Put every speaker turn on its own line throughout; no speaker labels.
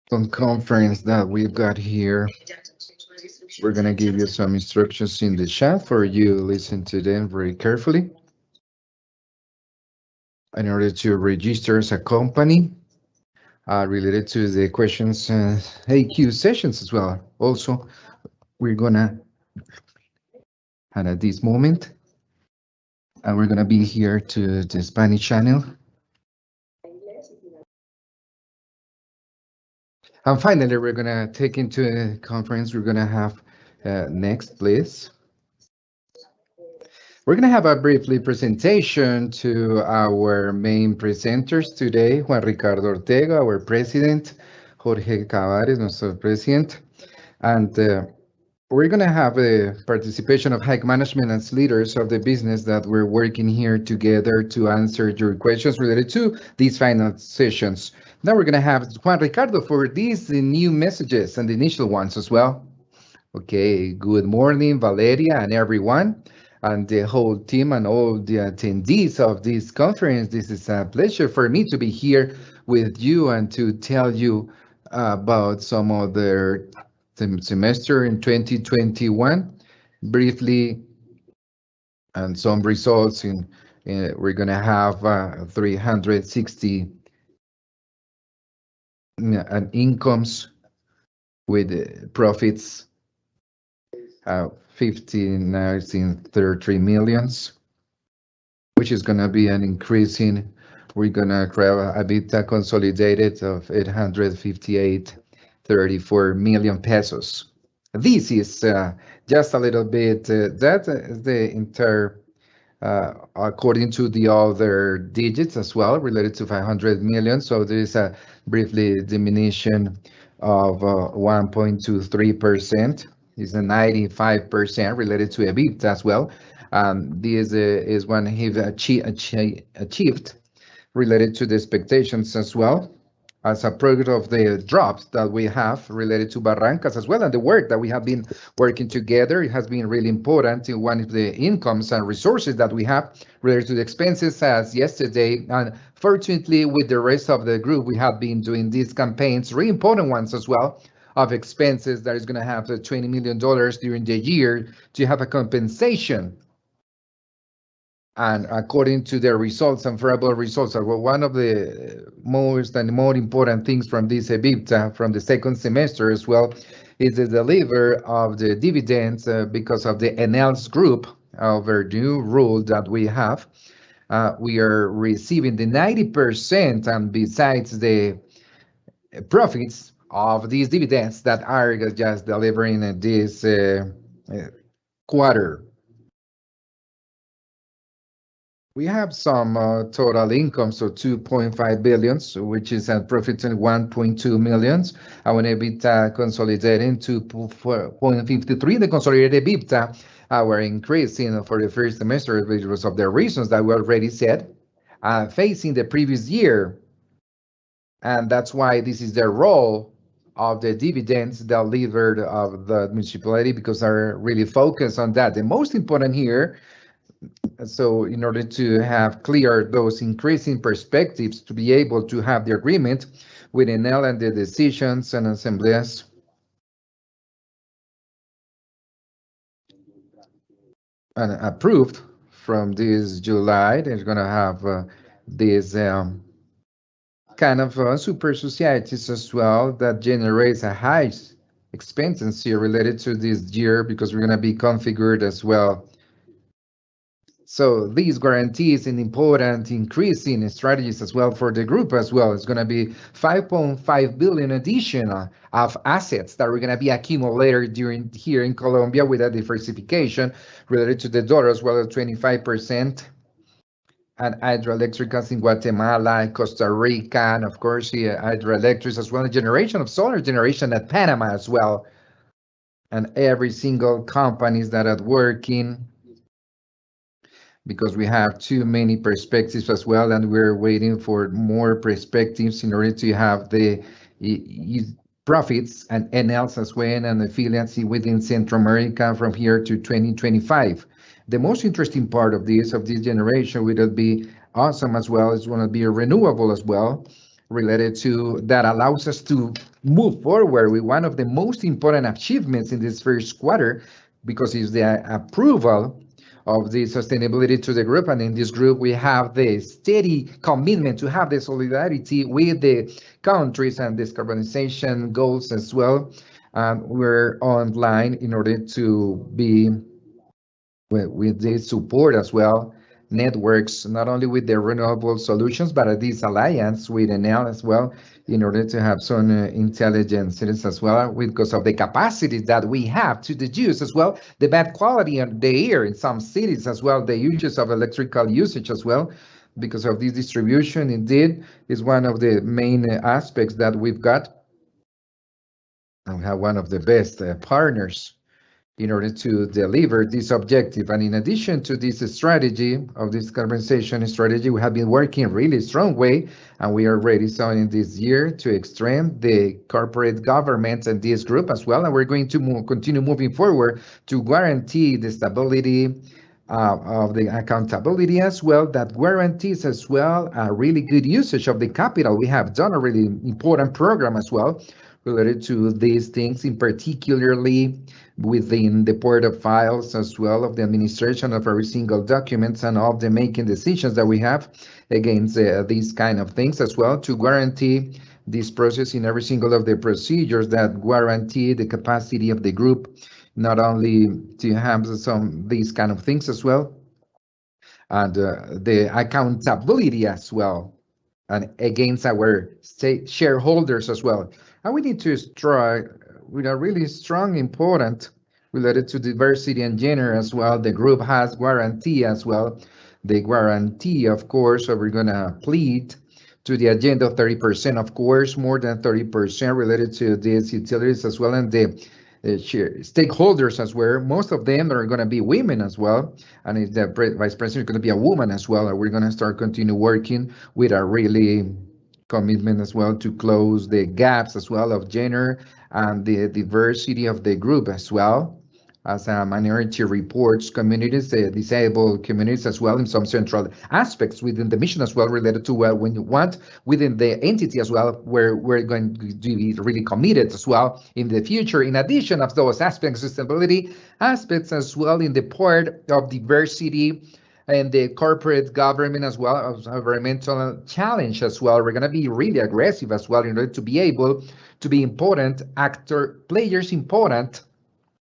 some conference that we've got here. We're gonna give you some instructions in the chat for you to listen to them very carefully in order to register as a company related to the questions AQ sessions as well. Also, we're gonna and at this moment, and we're gonna be here to the Spanish channel. And finally, we're gonna take into a conference. We're gonna have next, please. We're going to have a briefly presentation to our main presenters today, Juan Ricardo Ortega, our president, Jorge Tabares, nuestro president, and we're going to have a participation of high management and leaders of the business that we're working here together to answer your questions related to these final sessions. Now we're going to have Juan Ricardo for these new messages and the initial ones as well. Okay, good morning, Valeria and everyone and the whole team and all the attendees of this conference. This is a pleasure for me to be here with you and to tell you about some of the semester in 2021 briefly and some results we're going to have 360 and incomes with profits 33 millions, which is going to be an increase in, we're going to grab a EBITDA consolidated of 858.34 million pesos. This is just a little bit, that is the entire, according to the other digits as well, related to 500 million. So there is a briefly diminution of 1.23%. Is a 95% related to EBITDA as well. This is one he've achieved related to the expectations as well as a product of the drops that we have related to Barrancas as well and the work that we have been working together. It has been really important in one of the incomes and resources that we have related to the expenses as yesterday. And fortunately, with the rest of the group, we have been doing these campaigns, really important ones as well, of expenses that is going to have the $20 million during the year to have a compensation. And according to their results and favorable results, one of the most and more important things from this EBITDA from the second semester as well is the delivery of the dividends because of the announced group of our new rule that we have. We are receiving the 90% and besides the profits of these dividends that are just delivering this quarter. We have some total income, so 2.5 billion, which is a profit in 1.2 million. Our EBITDA consolidating 2.53. The consolidated EBITDA, our increase for the first semester, which was of the reasons that we already said, facing the previous year. And that's why this is the role of the dividends delivered of the municipality because they're really focused on that. The most important here, so in order to have clear those increasing perspectives to be able to have the agreement with Enel and the decisions and assemblies and approved from this July, they're going to have this kind of super societies as well that generates a high expenses here related to this year because we're going to be configured as well. So these guarantees an important increase in strategies as well for the group as well. It's going to be 5.5 billion addition of assets that are going to be accumulated during here in Colombia with a diversification related to the dollar as well as 25%. And hydroelectricals in Guatemala, Costa Rica, and of course the hydroelectrics as well, a generation of solar generation at Panama as well. And every single companies that are working because we have too many perspectives as well, and we're waiting for more perspectives in order to have the profits and NLs as well and affiliates within Central America from here to 2025. The most interesting part of this generation will be awesome as well. It's going to be renewable as well, related to that allows us to move forward with one of the most important achievements in this first quarter, because it's the approval of the sustainability to the group. And in this group, we have the steady commitment to have the solidarity with the countries and decarbonization goals as well. We're online in order to be with the support as well, networks, not only with the renewable solutions, but at this alliance with Enel as well, in order to have some intelligent cities as well, because of the capacity that we have to deduce as well, the bad quality of the air in some cities as well, the uses of electrical usage as well, because of this distribution, indeed, is one of the main aspects that we've got. And we have one of the best partners in order to deliver this objective. And in addition to this strategy of this decarbonization strategy, we have been working really strong way, and we are ready starting this year to extend the corporate governance and this group as well. And we're going to continue moving forward to guarantee the stability of the accountability as well, that guarantees as well a really good usage of the capital. We have done a really important program as well related to these things, in particularly within the port of files as well of the administration of every single documents and of the making decisions that we have against these kind of things as well, to guarantee this process in every single of the procedures that guarantee the capacity of the group, not only to have some these kind of things as well, and the accountability as well, and against our state shareholders as well. And we need to strike with a really strong important related to diversity and gender as well. The group has guarantee as well. The guarantee, of course, so we're gonna plead to the agenda of 30%, of course, more than 30% related to these utilities as well, and the stakeholders as well. Most of them are going to be women as well, and if the vice president is going to be a woman as well, we're going to start continue working with a really commitment as well to close the gaps as well of gender and the diversity of the group as well, as a minority reports communities, the disabled communities as well, in some central aspects within the mission as well, related to when you want within the entity as well, where we're going to be really committed as well in the future. In addition of those aspects, sustainability aspects as well, in the part of diversity and the corporate government as well, as environmental challenge as well. We're going to be really aggressive as well in order to be able to be important players important,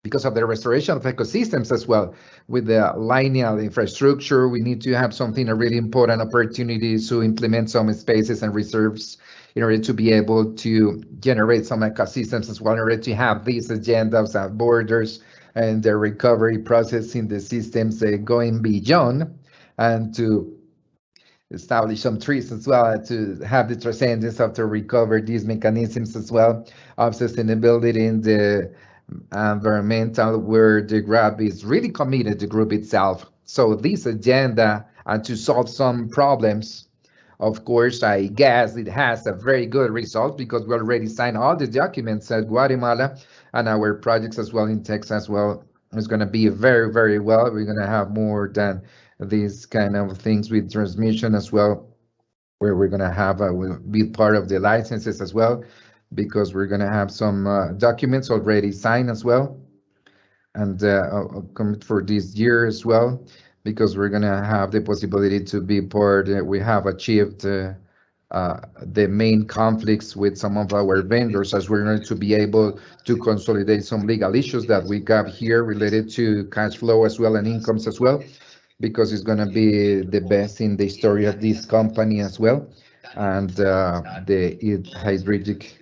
because of the restoration of ecosystems as well. With the lineal infrastructure, we need to have something, a really important opportunity to implement some spaces and reserves in order to be able to generate some ecosystems as well, in order to have these agendas of borders and the recovery process in the systems going beyond, and to establish some trees as well, to have the transcendence of to recover these mechanisms as well of sustainability in the environmental, where the GRAB is really committed, the group itself. So this agenda, and to solve some problems, of course, I guess it has a very good result, because we already signed all the documents at Guatemala, and our projects as well in Texas as well is going to be very, very well. We're going to have more than these kind of things with transmission as well, where we're going to have will be part of the licenses as well, because we're going to have some documents already signed as well, and commit for this year as well, because we're going to have the possibility to be part. We have achieved the main conflicts with some of our vendors, as we're going to be able to consolidate some legal issues that we got here related to cash flow as well and incomes as well, because it's going to be the best in the history of this company as well. And the hydric,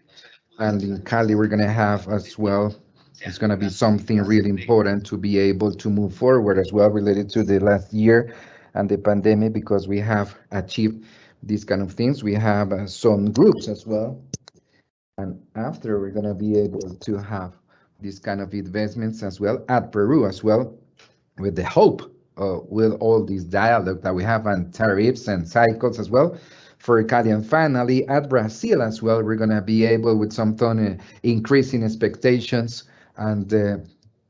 and in Cali we're going to have as well, it's going to be something really important to be able to move forward as well, related to the last year and the pandemic, because we have achieved these kind of things. We have some groups as well, and after we're going to be able to have these kind of investments as well at Peru as well, with the hope with all this dialogue that we have on tariffs and cycles as well for Cali. And finally at Brazil as well, we're going to be able with some increase in expectations, and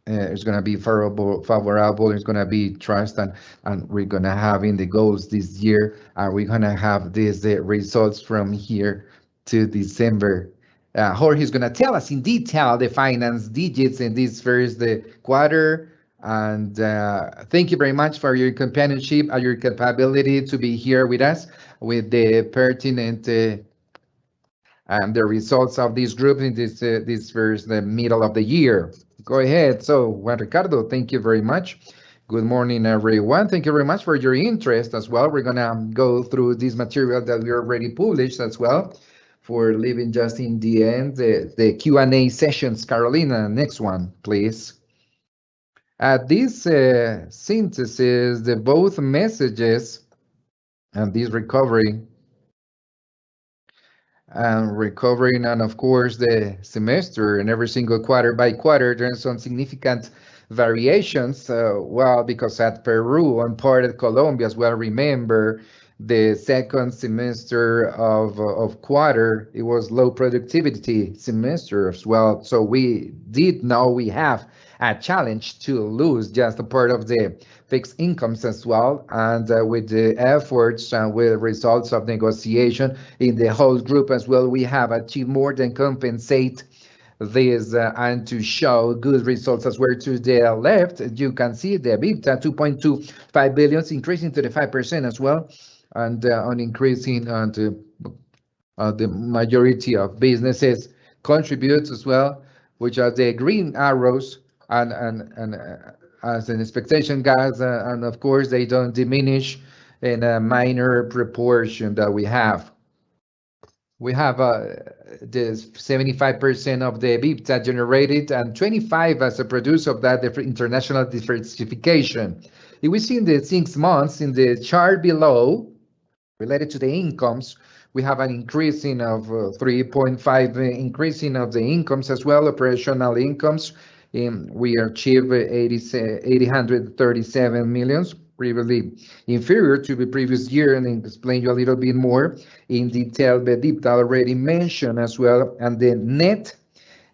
it's going to be favorable, it's going to be trust, and we're going to have in the goals this year, and we're going to have these results from here to December Jorge is going to tell us in detail the finance digits in this first quarter. And thank you very much for your companionship and your capability to be here with us with the pertinent and the results of this group in this first the middle of the year. Go ahead. So, Juan Ricardo, thank you very much. Good morning, everyone. Thank you very much for your interest as well. We're gonna go through this material that we already published as well for leaving just in the end the Q&A sessions. Carolina, next one, please. This synthesis, the both messages and this recovering and of course the semester and every single quarter by quarter there's some significant variations, well, because at Peru and part of Colombia as well, remember the second semester of quarter, it was low productivity semester as well. So we did know we have a challenge to lose just a part of the fixed incomes as well. And with the efforts and with results of negotiation in the whole group as well, we have achieved more than compensate this and to show good results as well. To the left, you can see the EBITDA 2.25 billion increasing to the 5% as well, and on increasing to the majority of businesses contributes as well, which are the green arrows and as an expectation guys, and of course they don't diminish in a minor proportion that we have. We have the 75% of the EBITDA generated and 25 as a producer of that international diversification. If we see in the 6 months in the chart below, related to the incomes, we have an increasing of 3.5 increasing of the incomes as well, operational incomes. We achieved 837 millions, previously inferior to the previous year, and explain you a little bit more in detail. The EBITDA already mentioned as well, and the net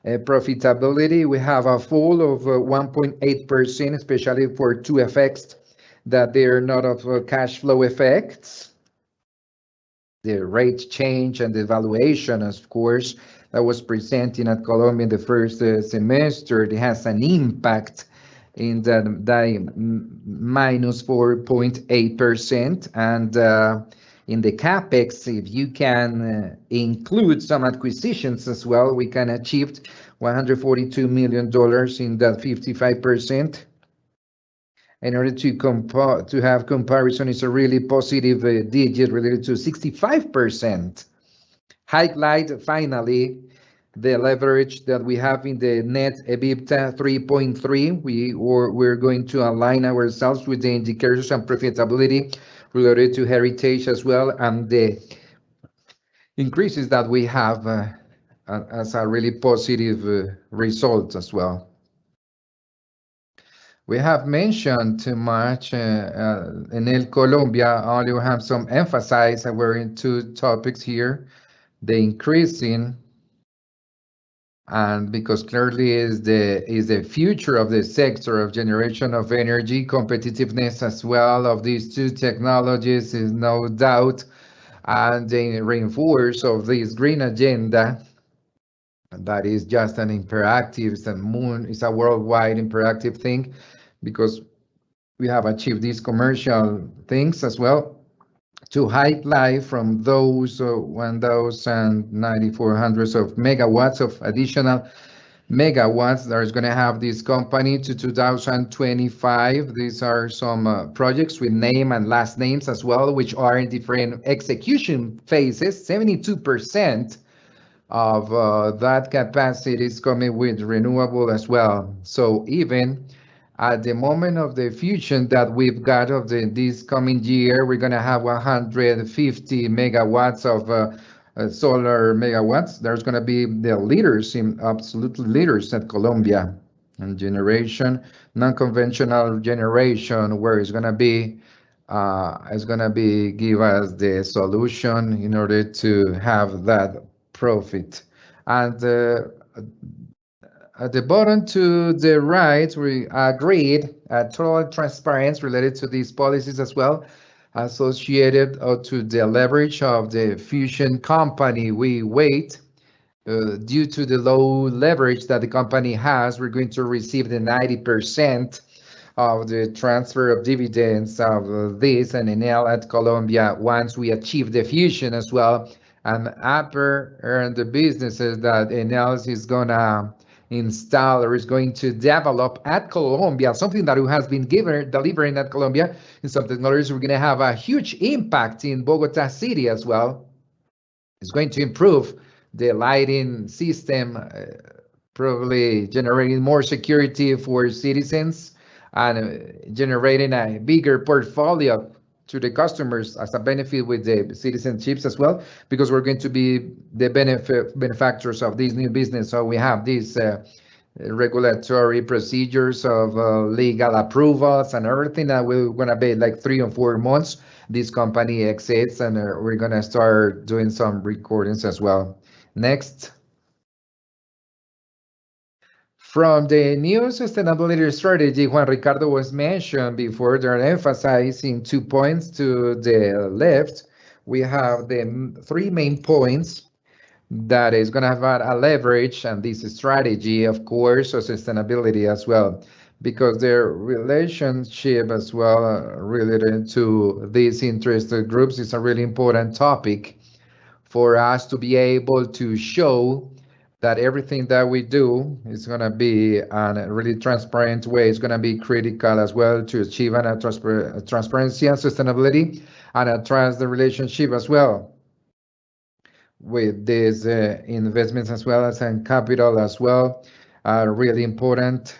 profitability, we have a fall of 1.8%, especially for two effects that they are not of cash flow effects. The rate change and the valuation, of course, that was presenting at Colombia in the first semester, it has an impact in the minus 4.8%. And in the capex, if you can include some acquisitions as well, we can achieve $142 million in that 55%. In order to have comparison, it's a really positive digit related to 65%. Highlight finally the leverage that we have in the net EBITDA 3.3. We're going to align ourselves with the indicators and profitability related to heritage as well, and the increases that we have as a really positive result as well. We have mentioned too much in El Colombia. I only have some emphasize that we're in two topics here. The increasing, and because clearly is the future of the sector of generation of energy, competitiveness as well of these two technologies is no doubt, and the reinforce of this green agenda. That is just an imperative. It's a worldwide imperative thing, because we have achieved these commercial things as well to highlight from those 1,9400 of megawatts of additional megawatts that is going to have this company to 2025. These are some projects with name and last names as well, which are in different execution phases. 72% of that capacity is coming with renewable as well. So even at the moment of the fusion that we've got of this coming year, we're going to have 150 megawatts of solar megawatts. There's going to be the leaders, absolutely leaders at Colombia in generation, non-conventional generation, where it's going to be give us the solution in order to have that profit. And at the bottom to the right, we agreed total transparency related to these policies as well, associated to the leverage of the fusion company. We wait due to the low leverage that the company has, we're going to receive the 90% of the transfer of dividends of this and Enel at Colombia once we achieve the fusion as well. And upper and the businesses that Enel is gonna install or is going to develop at Colombia, something that has been delivering at Colombia in some technologies, we're gonna have a huge impact in Bogota City as well. It's going to improve the lighting system, probably generating more security for citizens and generating a bigger portfolio to the customers as a benefit with the citizenships as well, because we're going to be the benefactors of this new business. So we have these regulatory procedures of legal approvals and everything that we're going to be like 3 or 4 months. This company exits and we're going to start doing some recordings as well. Next. From the new sustainability strategy, Juan Ricardo was mentioned before, they're emphasizing 2 points to the left. We have the 3 main points that is going to have a leverage and this strategy, of course, of sustainability as well, because their relationship as well related to these interested groups is a really important topic for us to be able to show that everything that we do is going to be in a really transparent way. It's going to be critical as well to achieve a transparency and sustainability and a trust the relationship as well with these investments as well as in capital as well are really important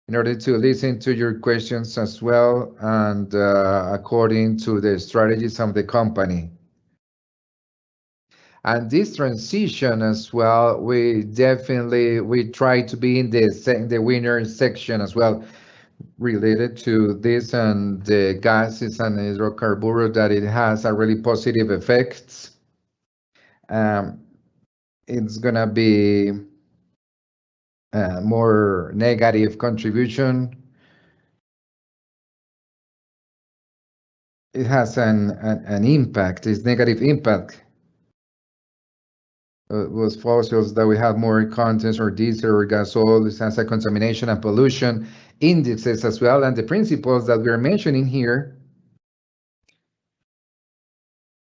in order to listen to your questions as well and according to the strategies of the company. And this transition as well, we try to be in the winner section as well, related to this and the gases and hydrocarbons that it has a really positive effects. It's gonna be more negative contribution. It has an impact, it's negative impact. Was fossils that we have more contents or diesel or gasoil. This has a contamination and pollution indexes as well, and the principles that we're mentioning here,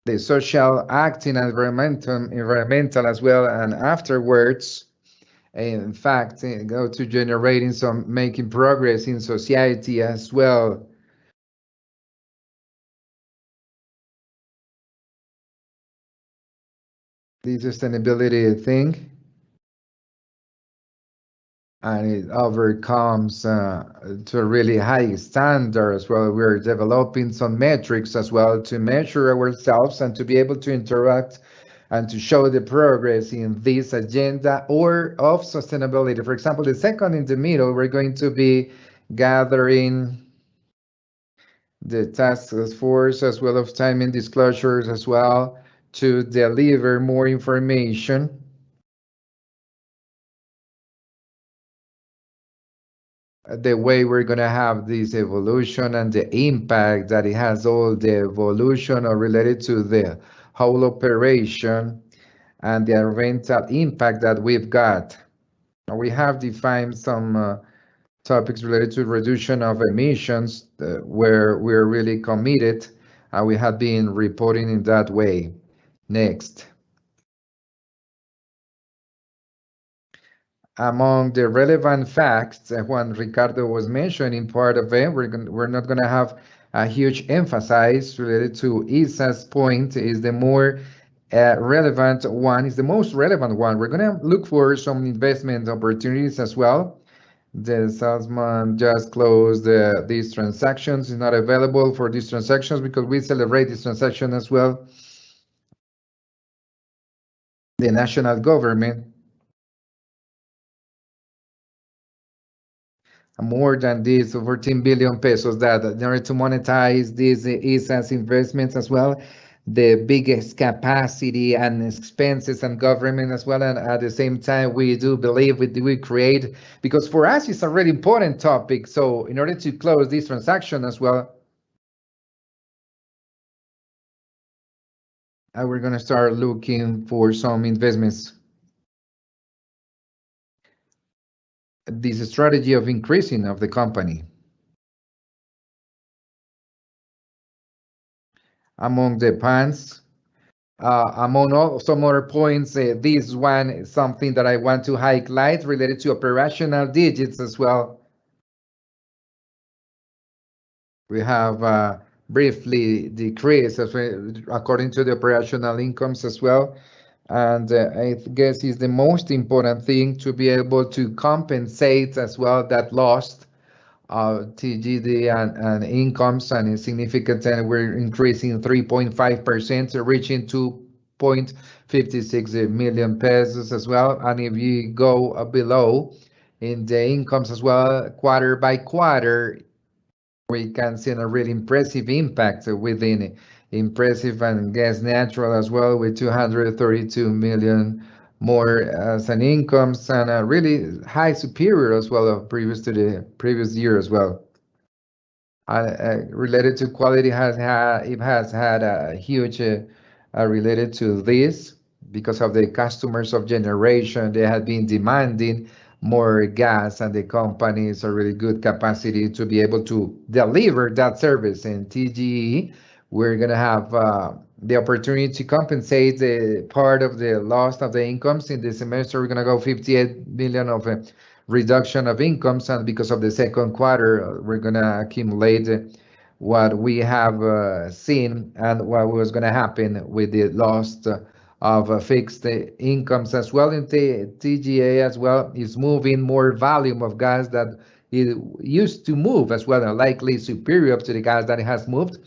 the social acting and environmental as well, and afterwards, in fact, go to generating making progress in society as well. The sustainability thing, and it overcomes to a really high standard as well. We're developing some metrics as well to measure ourselves and to be able to interact and to show the progress in this agenda or of sustainability. For example, the second in the middle, we're going to be gathering the task force as well of timing disclosures as well to deliver more information. The way we're going to have this evolution and the impact that it has, all the evolution related to the whole operation and the environmental impact that we've got. We have defined some topics related to reduction of emissions where we're really committed and we have been reporting in that way. Next. Among the relevant facts, Juan Ricardo was mentioning part of it, we're not going to have a huge emphasis related to ISA's point is the more relevant one, is the most relevant one. We're going to look for some investment opportunities as well. The salesman just closed these transactions, is not available for these transactions because we celebrate this transaction as well. The national government, more than these 14 billion pesos that in order to monetize these ISA's investments as well, the biggest capacity and expenses and government as well. And at the same time, we do believe we create, because for us, it's a really important topic. So in order to close this transaction as well, and we're going to start looking for some investments. This strategy of increasing of the company. Among the plans, among all, some other points, this one is something that I want to highlight related to operational digits as well. We have briefly decreased according to the operational incomes as well. And I guess is the most important thing to be able to compensate as well that lost TGD and incomes, and it's significant, and we're increasing 3.5%, reaching 2.56 million pesos as well. And if you go below in the incomes as well, quarter by quarter, we can see a really impressive impact within impressive and gas natural as well, with 232 million more as an incomes, and a really high superior as well of previous to the previous year as well. Related to quality has had a huge related to this because of the customers of generation. They have been demanding more gas, and the companies are really good capacity to be able to deliver that service. In TGE, we're gonna have the opportunity to compensate the part of the loss of the incomes in the semester. We're gonna go 58 million of reduction of incomes, and because of the second quarter, we're gonna accumulate what we have seen and what was gonna happen with the loss of fixed incomes as well. In the TGA as well is moving more volume of gas that it used to move as well, and likely superior to the gas that it has moved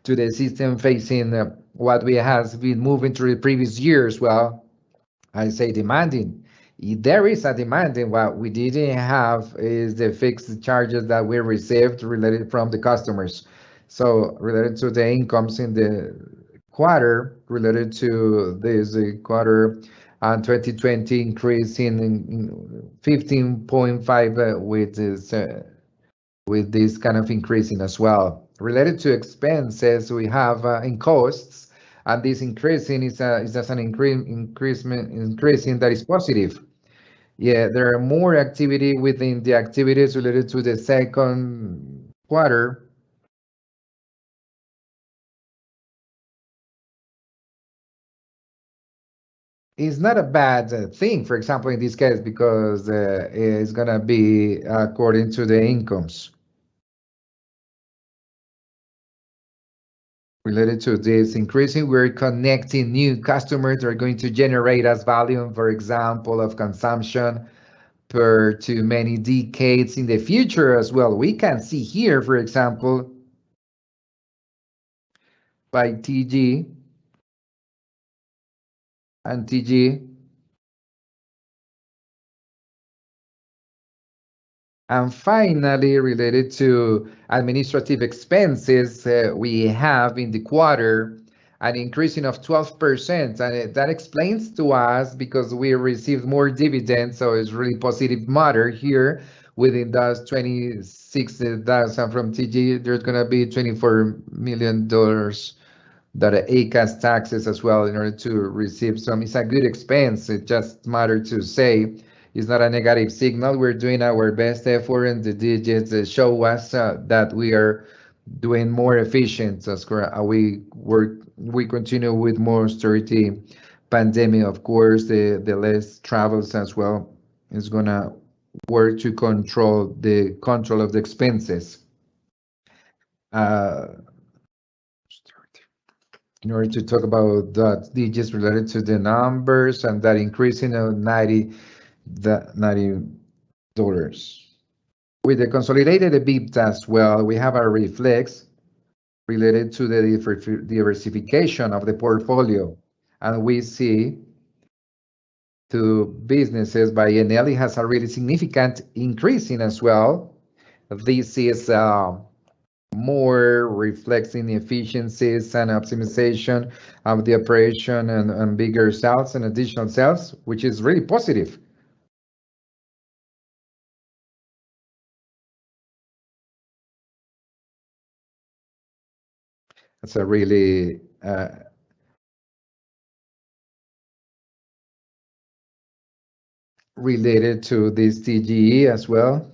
to the system, facing what we has been moving through the previous years. Well, I say demanding. There is a demand, and what we didn't have is the fixed charges that we received related from the customers. So related to the incomes in the quarter, related to this quarter and 2020 increase in 15.5 with this kind of increasing as well. Related to expenses, we have in costs, and this increasing is just an increasing that is positive. Yeah, there are more activity within the activities related to the second quarter. It's not a bad thing, for example, in this case, because it's gonna be according to the incomes. Related to this increasing, we're connecting new customers that are going to generate us volume, for example, of consumption per to many decades in the future as well. We can see here, for example, by TG and TG. And finally, related to administrative expenses, we have in the quarter an increasing of 12%, and that explains to us because we received more dividends, so it's really positive matter here. Within those 26,000 from TG, there's gonna be $24 million that ACAS taxes as well in order to receive some. It's a good expense. It just matter to say it's not a negative signal. We're doing our best effort, and the digits show us that we are doing more efficient as we continue with more austerity pandemic. Of course, the less travels as well is gonna work to control of the expenses. In order to talk about the digits related to the numbers and that increasing of $90. With the consolidated EBITDA as well, we have a reflex related to the diversification of the portfolio, and we see to businesses by Enel has a really significant increase in as well. This is more reflecting the efficiencies and optimization of the operation and bigger sales and additional sales, which is really positive. It's a really related to this TGE as well.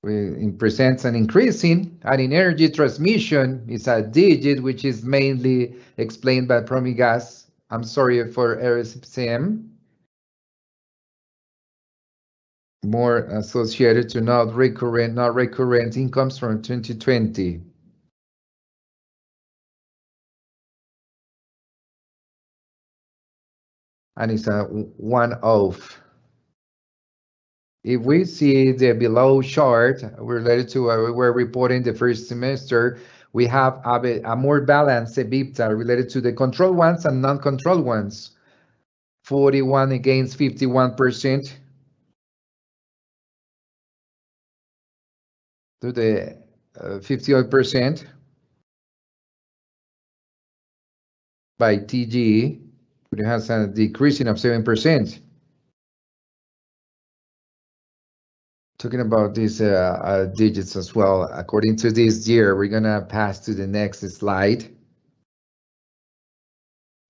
It presents an increasing, and in energy transmission is a digit which is mainly explained by Promigas. I'm sorry for RSCM. More associated to not recurrent incomes from 2020. And it's a one-off. If we see the below chart related to what we're reporting the first semester, we have a more balanced EBITDA related to the controlled ones and non-controlled ones. 41 against 51% to the 58% by TGE. It has a decreasing of 7%. Talking about these digits as well, according to this year, we're gonna pass to the next slide.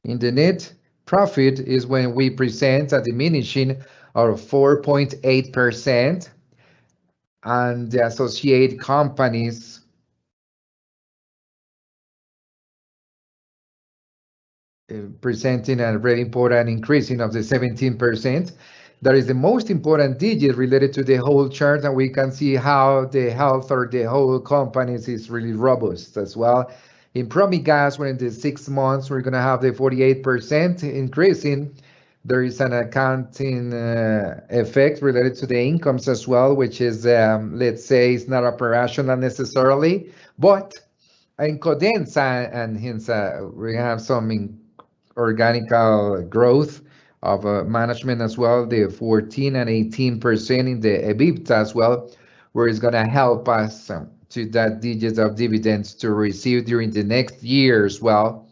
In the net profit is when we present a diminishing of 4.8%, and the associated companies presenting a very important increasing of the 17%. That is the most important digit related to the whole chart, and we can see how the health of the whole companies is really robust as well. In Promigas, we're in the 6 months, we're going to have the 48% increasing. There is an accounting effect related to the incomes as well, which is, let's say, it's not operational necessarily, but in Codensa, and hence we have some organic growth of management as well, the 14 and 18% in the EBITDA as well, where it's going to help us to that digits of dividends to receive during the next year as well.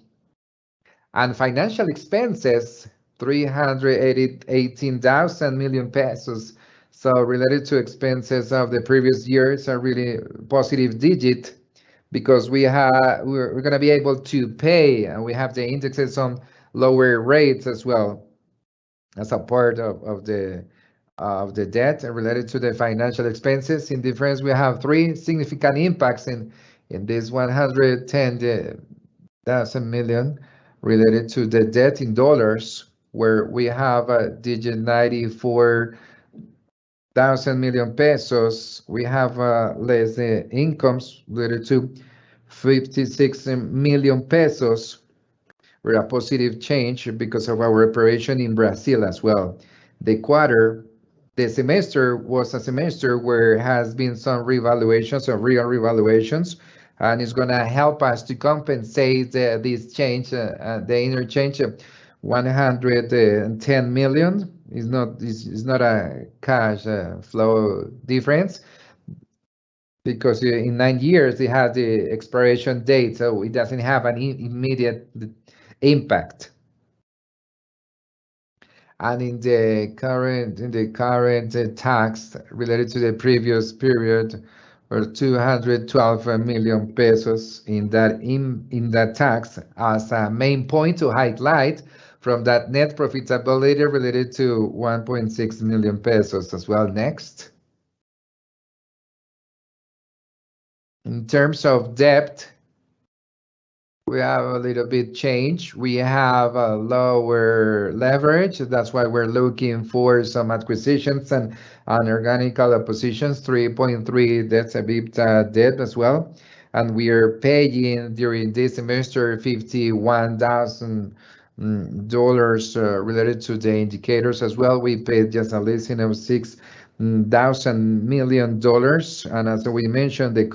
And financial expenses, 318,000 million pesos. So related to expenses of the previous year, it's a really positive digit because we're going to be able to pay, and we have the indexes on lower rates as well as a part of the debt related to the financial expenses. In difference, we have 3 significant impacts in this 110,000 million related to the debt in dollars, where we have a digit 94,000 million pesos. We have less incomes related to 56 million pesos. We're a positive change because of our operation in Brazil as well. The semester was a semester where has been some revaluations of real revaluations, and it's going to help us to compensate this change, the interchange of 110 million. It's not a cash flow difference, because in 9 years it has the expiration date, so it doesn't have an immediate impact. And in the current tax related to the previous period, or 212 million pesos in that tax, as a main point to highlight from that net profitability related to 1.6 million pesos as well. Next. In terms of debt, we have a little bit change. We have a lower leverage. That's why we're looking for some acquisitions and organic positions, 3.3, that's a EBITDA debt as well. And we are paying during this semester $51,000 related to the indicators as well. We paid just a leasing of $6,000 million. And as we mentioned, the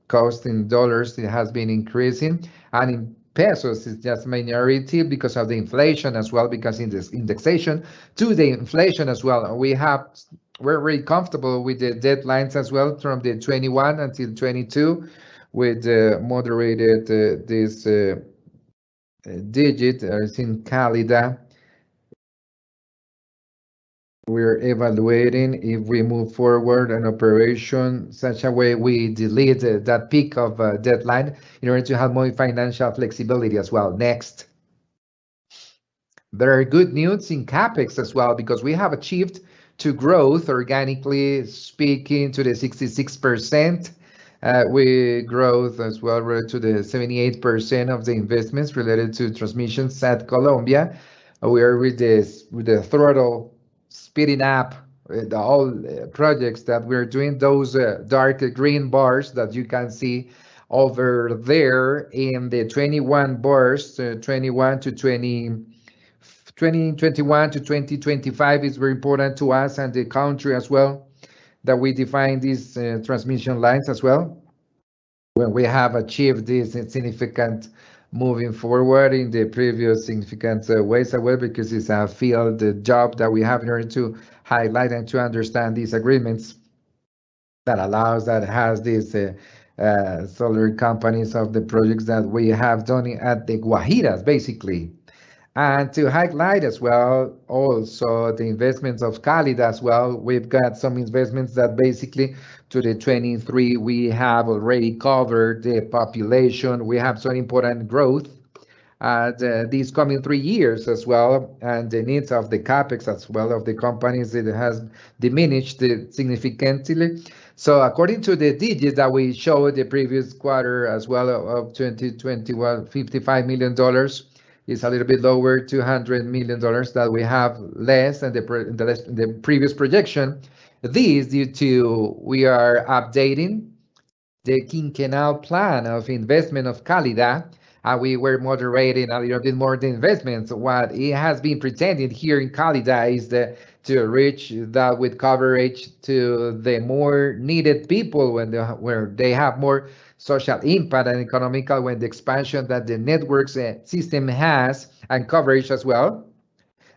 cost in dollars, it has been increasing, and in pesos it's just minority because of the inflation as well, because in this indexation to the inflation as well, we're very comfortable with the deadlines as well from the 21 until 22 with moderated this digit as in Calida. We're evaluating if we move forward an operation such a way we delete that peak of deadline in order to have more financial flexibility as well. Next. There are good news in CapEx as well because we have achieved to growth organically speaking to the 66%. We growth as well related to the 78% of the investments related to transmissions at Colombia. We are with the throttle speeding up the all projects that we're doing. Those dark green bars that you can see over there in the 21 bars, 21 to 2021 to 2025 is very important to us and the country as well, that we define these transmission lines as well. When we have achieved this significant moving forward in the previous significant ways as well, because it's a field job that we have in order to highlight and to understand these agreements that has these solar companies of the projects that we have done at the Guajiras, basically. And to highlight as well, also the investments of Cálida as well, we've got some investments that basically to the 23, we have already covered the population. We have some important growth these coming 3 years as well, and the needs of the capex as well of the companies, it has diminished significantly. So according to the digits that we showed the previous quarter as well of 2021, $55 million is a little bit lower, $200 million that we have less than the previous projection. This due to we are updating the quinquenal plan of investment of Cálida, and we were moderating a little bit more the investments. What it has been pretending here in Cálida is to reach that with coverage to the more needed people where they have more social impact and economical, when the expansion that the networks system has and coverage as well.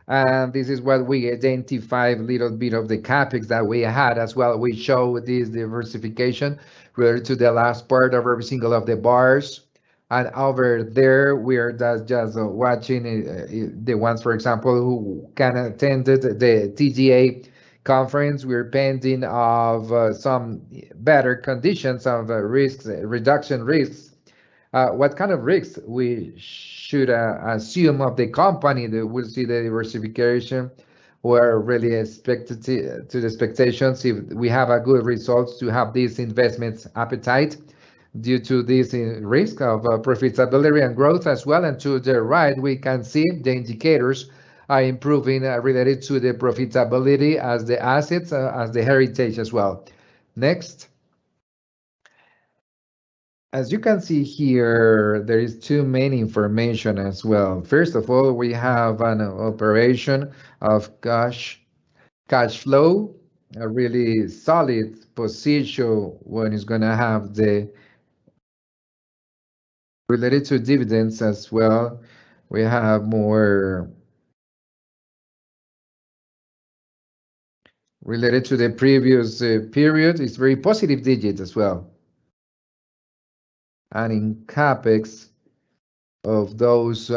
And this is what we identify a little bit of the capex that we had as well. We show this diversification related to the last part of every single of the bars. And over there, we are just watching the ones, for example, who can attend the TGA conference. We're pending of some better conditions of risks, reduction risks. What kind of risks we should assume of the company that we'll see the diversification. We're really expected to the expectations if we have a good results to have these investments appetite due to this risk of profitability and growth as well. And to the right, we can see the indicators are improving related to the profitability as the assets, as the heritage as well. Next. As you can see here, there is too many information as well. First of all, we have an operation of cash flow, a really solid position when it's going to have the related to dividends as well. We have more related to the previous period. It's very positive digits as well. And in capex of those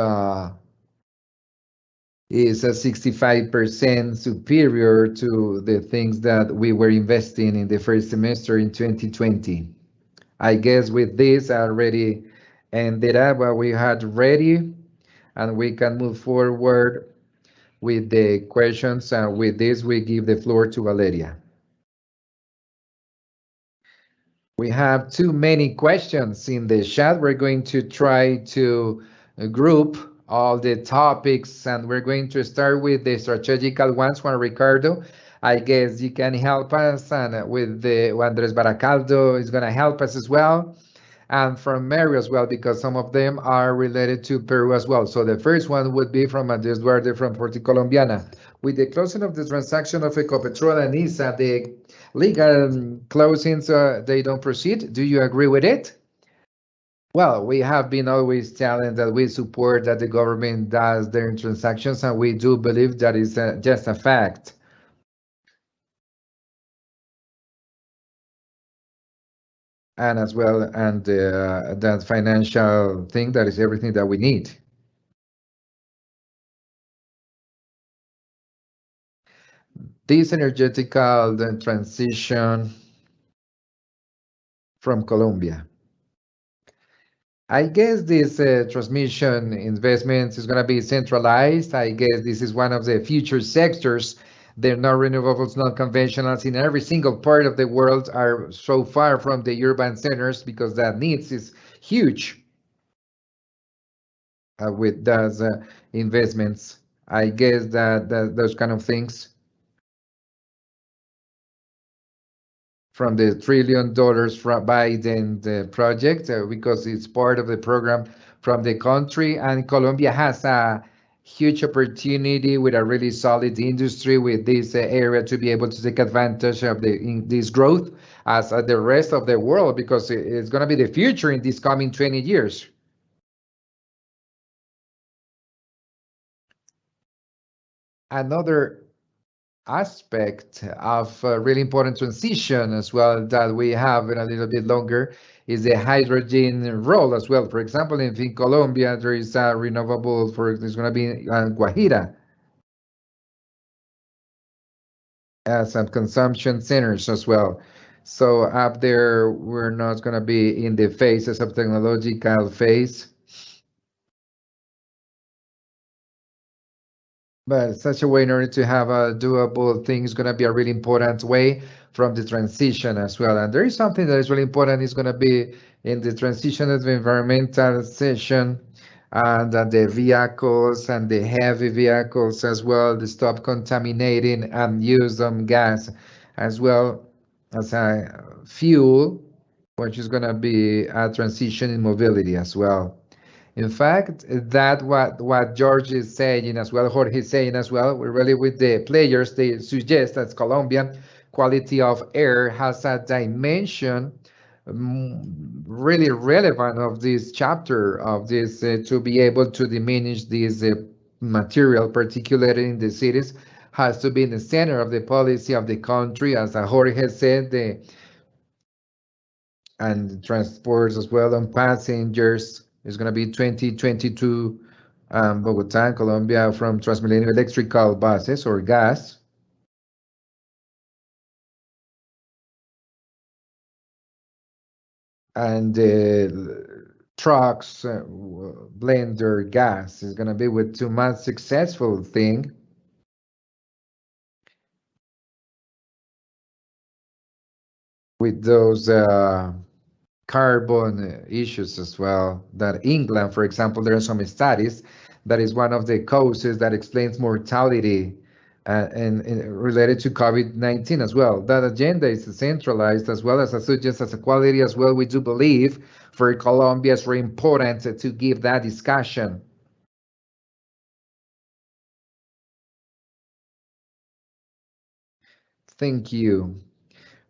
is a 65% superior to the things that we were investing in the first semester in 2020. I guess with this I already ended up what we had ready, and we can move forward with the questions. And with this, we give the floor to Valeria. We have too many questions in the chat. We're going to try to group all the topics, and we're going to start with the strategical ones. Juan Ricardo, I guess you can help us, and with the Andres Baracaldo is going to help us as well, and from Mary as well, because some of them are related to Peru as well. So the first one would be from Andres Duarte from Puerto Colombiana. With the closing of the transaction of Ecopetrol and ISA, the legal closings, they don't proceed. Do you agree with it? Well, we have been always telling that we support that the government does their transactions, and we do believe that is just a fact. And as well, and that financial thing, that is everything that we need. This energetical transition from Colombia. I guess this transmission investments is going to be centralized. I guess this is one of the future sectors. The non-renewables, non-conventionals in every single part of the world are so far from the urban centers because that needs is huge with those investments. I guess that those kind of things from the $1 trillion from Biden the project because it's part of the program from the country, and Colombia has a huge opportunity with a really solid industry with this area to be able to take advantage of this growth as the rest of the world because it's going to be the future in these coming 20 years. Another aspect of a really important transition as well that we have in a little bit longer is the hydrogen role as well. For example, in Colombia, there is a renewable for there's going to be Guajira as some consumption centers as well. So up there, we're not going to be in the phases of technological phase, but such a way in order to have a doable thing is going to be a really important way from the transition as well. And there is something that is really important is going to be in the transition of the environmental session and the vehicles and the heavy vehicles as well, to stop contaminating and use gas as well as a fuel, which is going to be a transition in mobility as well. In fact, that what George is saying as well, Jorge is saying as well, we're really with the players, they suggest that Colombian quality of air has a dimension really relevant of this chapter of this to be able to diminish this material, particularly in the cities, has to be in the center of the policy of the country, as Jorge said, and transports as well on passengers is going to be 2022 Bogota and Colombia from Transmilenio electrical buses or gas. And trucks blender gas is going to be with too much successful thing. With those carbon issues as well. That England, for example, there are some studies that is one of the causes that explains mortality and related to COVID-19 as well. That agenda is centralized as well as suggests as a quality as well. We do believe for Colombia it's very important to give that discussion. Thank you.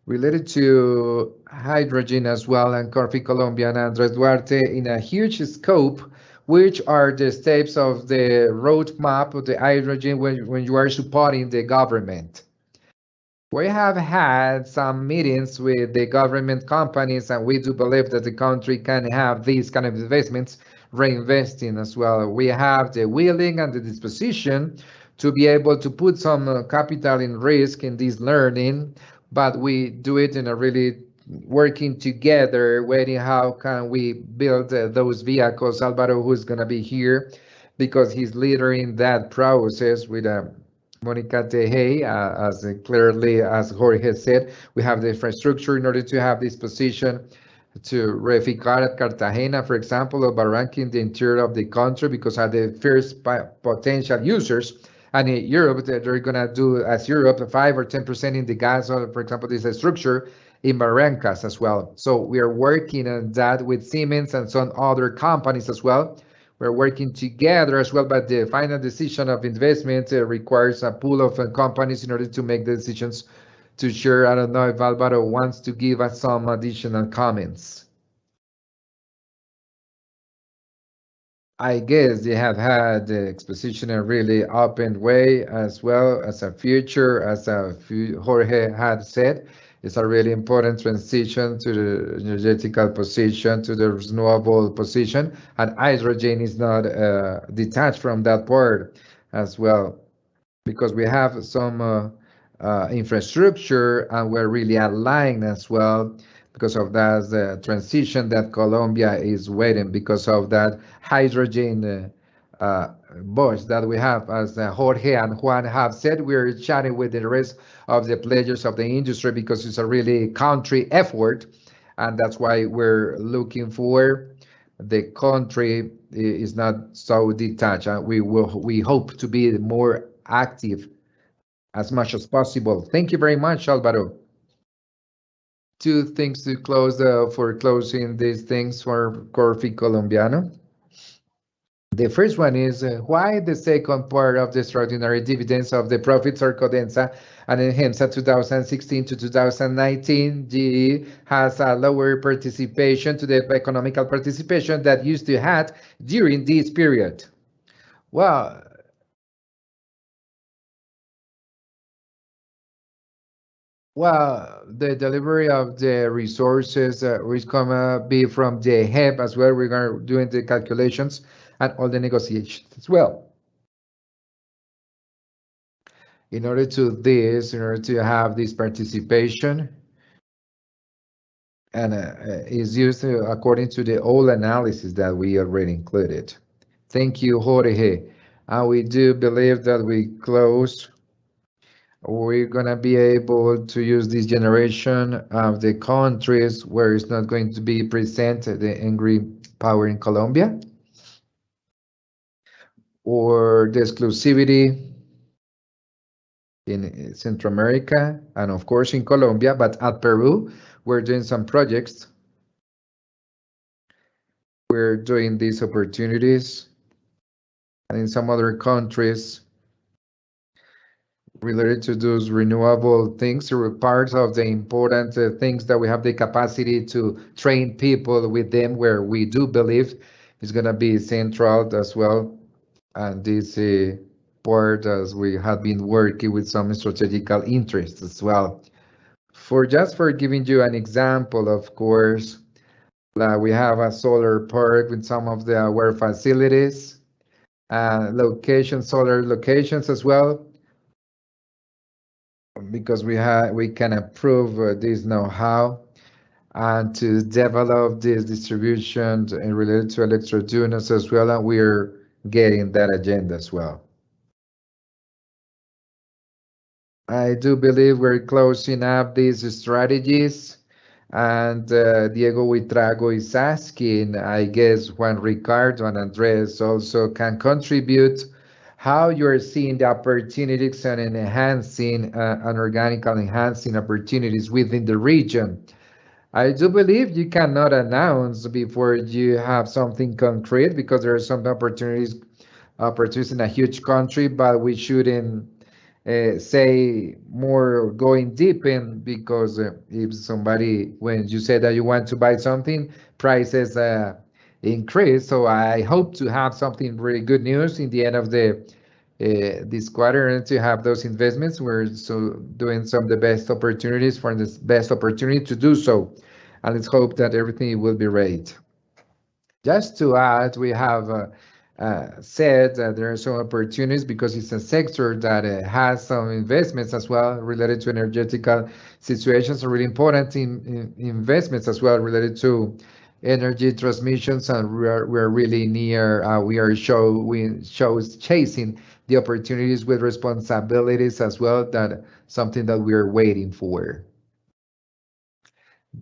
Related to hydrogen as well and Coffee Colombia and Andres Duarte in a huge scope, which are the steps of the roadmap of the hydrogen when you are supporting the government. We have had some meetings with the government companies, and we do believe that the country can have these kind of investments reinvesting as well. We have the willing and the disposition to be able to put some capital in risk in this learning, but we do it in a really working together, waiting how can we build those vehicles. Alvaro, who's going to be here because he's leading that process with Monica Teje, as clearly as Jorge said, we have the infrastructure in order to have this position to reficar at Cartagena, for example, or Barranquilla in the interior of the country because are the first potential users. And in Europe, they're going to do, as Europe, 5 or 10% in the gas, or for example, this structure in Barrancas as well. So we are working on that with Siemens and some other companies as well. We're working together as well, but the final decision of investment requires a pool of companies in order to make the decisions to share. I don't know if Alvaro wants to give us some additional comments. I guess they have had the exposition in a really open way as well as a future, as Jorge had said. It's a really important transition to the energetical position, to the renewable position, and hydrogen is not detached from that part as well, because we have some infrastructure and we're really aligned as well because of that transition that Colombia is waiting, because of that hydrogen bush that we have, as Jorge and Juan have said. We're chatting with the rest of the players of the industry because it's a really country effort, and that's why we're looking for the country is not so detached. We hope to be more active as much as possible. Thank you very much, Alvaro. Two things to close for closing these things for Corfi Colombiano. The first one is why the second part of the extraordinary dividends of the profits of Codensa and Enhemsa 2016 to 2019, GE has a lower participation to the economical participation that used to had during this period. Well, the delivery of the resources is gonna be from the HEB as well. We're gonna doing the calculations and all the negotiations as well. In order to have this participation, and is used according to the old analysis that we already included. Thank you, Jorge. We do believe that we're gonna be able to use this generation of the countries where it's not going to be presented the angry power in Colombia, or the exclusivity in Central America, and of course in Colombia, but at Peru, we're doing some projects. We're doing these opportunities, and in some other countries related to those renewable things, or parts of the important things that we have the capacity to train people with them, where we do believe is going to be central as well. And this part, as we have been working with some strategical interests as well. For giving you an example, of course, we have a solar park with some of our facilities, solar locations as well, because we can approve this know-how and to develop this distribution and related to electric units as well, and we're getting that agenda as well. I do believe we're closing up these strategies, and Diego Huitrago is asking, I guess Juan Ricardo and Andres also can contribute, how you're seeing the opportunities and enhancing and organic enhancing opportunities within the region. I do believe you cannot announce before you have something concrete, because there are some opportunities in a huge country, but we shouldn't say more going deep in, because if somebody, when you say that you want to buy something, prices increase. So I hope to have something really good news in the end of this quarter, and to have those investments. We're doing some of the best opportunities for this best opportunity to do so, and let's hope that everything will be right. Just to add, we have said that there are some opportunities, because it's a sector that has some investments as well related to energetical situations, are really important in investments as well related to energy transmissions, and we're really near. We are chasing the opportunities with responsibilities as well. That something that we are waiting for.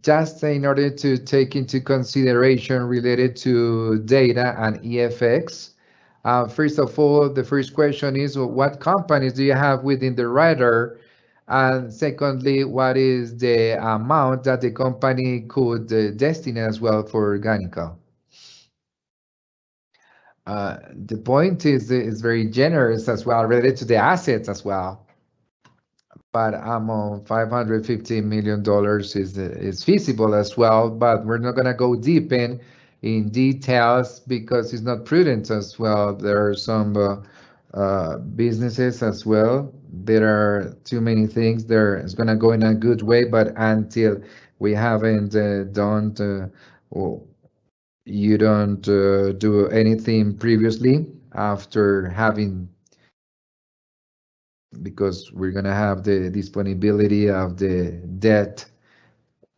Just in order to take into consideration related to data and EFX. First of all, the first question is, what companies do you have within the radar? And secondly, what is the amount that the company could destine as well for Organical? The point is very generous as well, related to the assets as well. But $550 million is feasible as well, but we're not going to go deep in details, because it's not prudent as well. There are some businesses as well. There are too many things there. It's going to go in a good way, but until we haven't done, you don't do anything previously after having, because we're going to have the disponibility of the debt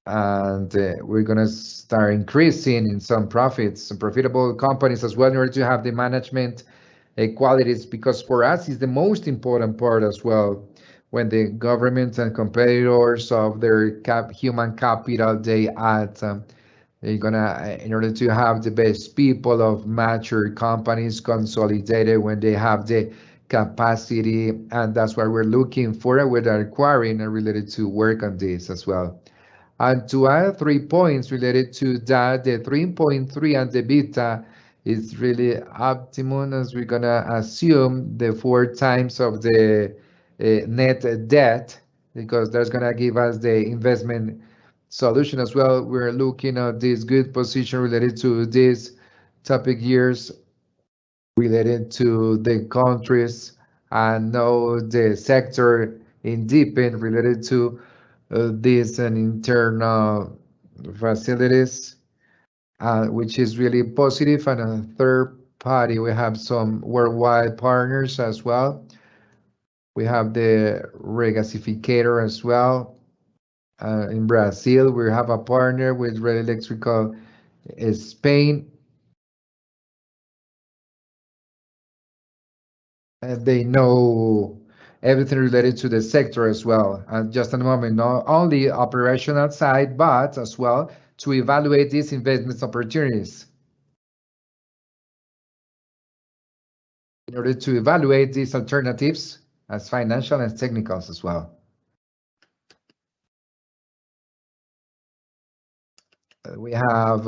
and we're going to start increasing in some profits and profitable companies as well in order to have the management qualities, because for us is the most important part as well. When the government and competitors of their human capital, they add, they're gonna, in order to have the best people of mature companies consolidated when they have the capacity, and that's what we're looking for with acquiring and related to work on this as well. And to add 3 points related to that, the 3.3 and the beta is really optimum, as we're gonna assume the 4 times of the net debt, because that's gonna give us the investment solution as well. We're looking at this good position related to these topic years related to the countries and know the sector in deepen related to these and internal facilities, which is really positive. And a third party, we have some worldwide partners as well. We have the regasificator as well. In Brazil, we have a partner with Red Electrical Spain. They know everything related to the sector as well. And just a moment, not only operational side, but as well to evaluate these investment opportunities. In order to evaluate these alternatives as financial and technicals as well. We have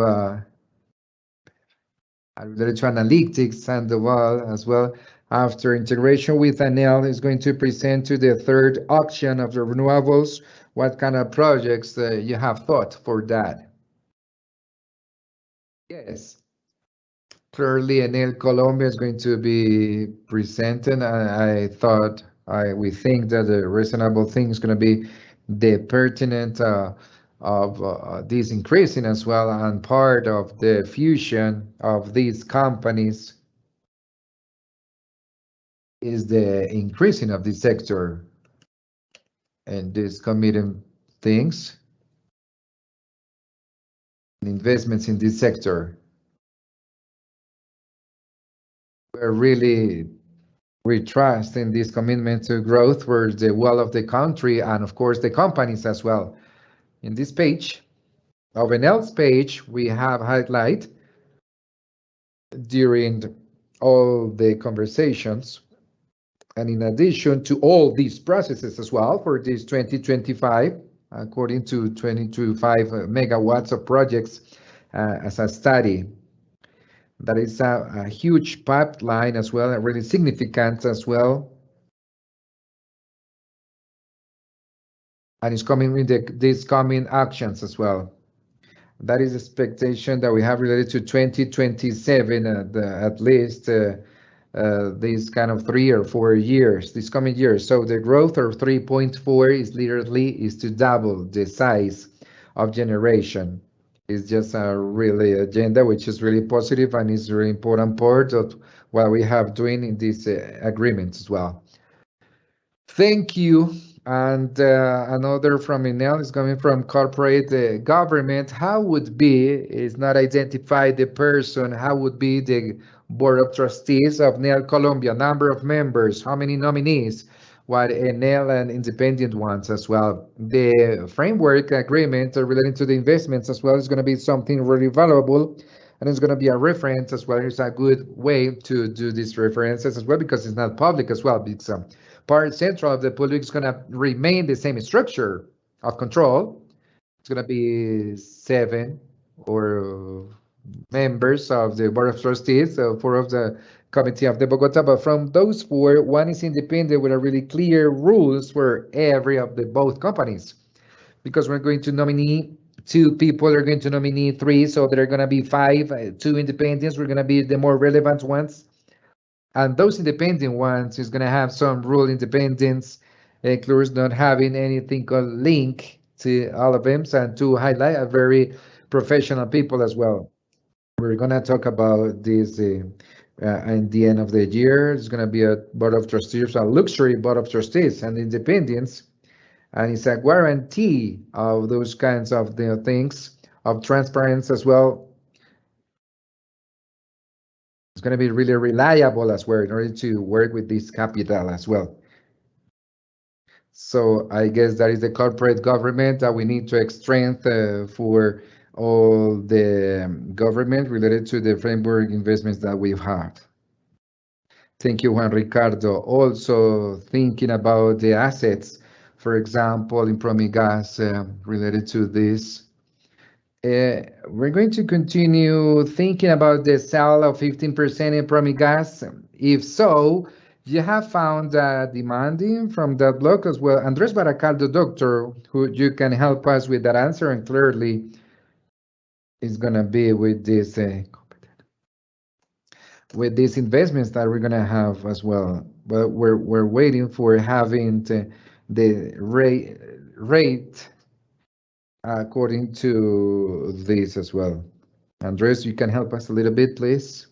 related to analytics and the wall as well. After integration with Enel is going to present to the third auction of the renewables. What kind of projects you have thought for that? Yes, clearly Enel Colombia is going to be presented. I thought, we think that the reasonable thing is going to be the pertinent of this increasing as well, and part of the fusion of these companies is the increasing of the sector and this committing things and investments in this sector. We're really, we trust in this commitment to growth for the well of the country and of course the companies as well. In this page, of Enel's page, we have highlight during all the conversations, and in addition to all these processes as well for this 2025, according to 25 megawatts of projects as a study. That is a huge pipeline as well, and really significant as well. And it's coming with these coming actions as well. That is expectation that we have related to 2027 at least these kind of 3 or 4 years, this coming years. So the growth of 3.4 is literally to double the size of generation. It's just a really agenda which is really positive and is a really important part of what we have doing in this agreement as well. Thank you. And another from Enel is coming from corporate government. How would be, is not identified the person, how would be the board of trustees of Enel Colombia, number of members, how many nominees, what Enel and independent ones as well. The framework agreement relating to the investments as well is going to be something really valuable, and it's going to be a reference as well. It's a good way to do these references as well, because it's not public as well. It's part central of the public is going to remain the same structure of control. It's going to be 7 or members of the board of trustees, so 4 of the committee of the Bogota, but from those 4, 1 is independent with a really clear rules for every of the both companies, because we're going to nominate 2 people, are going to nominate 3, so there are going to be 5, 2 independents, we're going to be the more relevant ones. And those independent ones is going to have some rule independence, includes not having anything called link to all of them, and to highlight a very professional people as well. We're going to talk about this at the end of the year. It's going to be a board of trustees, a luxury board of trustees, and independence and it's a guarantee of those kinds of things, of transparency as well. It's going to be really reliable as well in order to work with this capital as well. So I guess that is the corporate government that we need to strengthen for all the government related to the framework investments that we've had. Thank you, Juan Ricardo. Also thinking about the assets, for example, in Promigas related to this. We're going to continue thinking about the sale of 15% in Promigas. If so, you have found demanding from that block as well. Andres Baracaldo, doctor, who you can help us with that answer, and clearly is going to be with this with these investments that we're going to have as well. But we're waiting for having the rate according to this as well. Andres, you can help us a little bit, please?